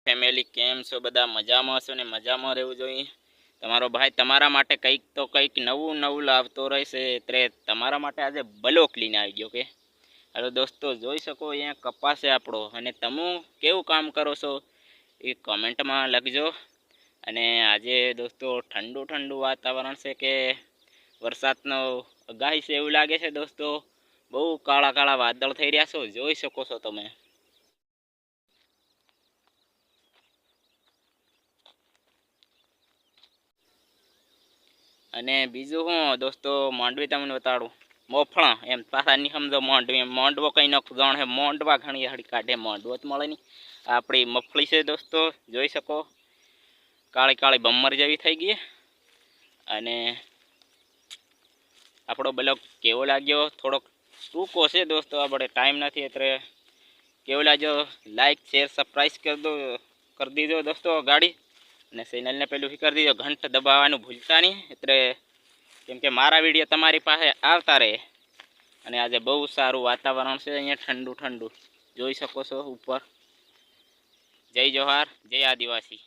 Family કેમ છો? બધા મજામાં હશો ને મજામાં રહેવું જોઈએ। તમારો ભાઈ તમારા માટે કંઈક તો કંઈક નવું લાવતો રહેશે, એટલે તમારા માટે આજે બ્લોક લઈને આવી ગયો કે હાલો દોસ્તો, જોઈ શકો અહીંયા કપાસ છે આપણો, અને તમે કેવું કામ કરો છો એ કોમેન્ટમાં લખજો। અને આજે દોસ્તો ઠંડુ વાતાવરણ છે કે વરસાદનો આગાહી છે એવું લાગે છે દોસ્તો। બહુ કાળા વાદળ થઈ રહ્યા છો, જોઈ શકો છો તમે। અને બીજું હું દોસ્તો, માંડવી તમને બતાડું, મોફળા એમ પાછા નહીં સમજો માંડવી, એમ માંડવો કંઈ ન જાણે માંડવા ઘણી હળી કાઢે, માંડવો જ મળે નહીં। આપણી મગફળી છે દોસ્તો, જોઈ શકો કાળી બમ્મર જેવી થઈ ગઈ। અને આપણો બ્લોગ કેવો લાગ્યો? થોડોક ટૂંકો છે દોસ્તો, આપણે ટાઈમ નથી, એટલે કેવો લાગ્યો લાઈક શેર સબસ્ક્રાઈબ કરી દીધો દોસ્તો ગાડી, અને ચેનલને પેલું કરી દીધો ઘંટ દબાવવાનું ભૂલતા નહીં, એટલે કેમ કે મારા વિડીયો તમારી પાસે આવતા રહે। અને આજે બહુ સારું વાતાવરણ છે, અહીંયા ઠંડુ જોઈ શકો છો ઉપર। જય જોહાર, જય આદિવાસી।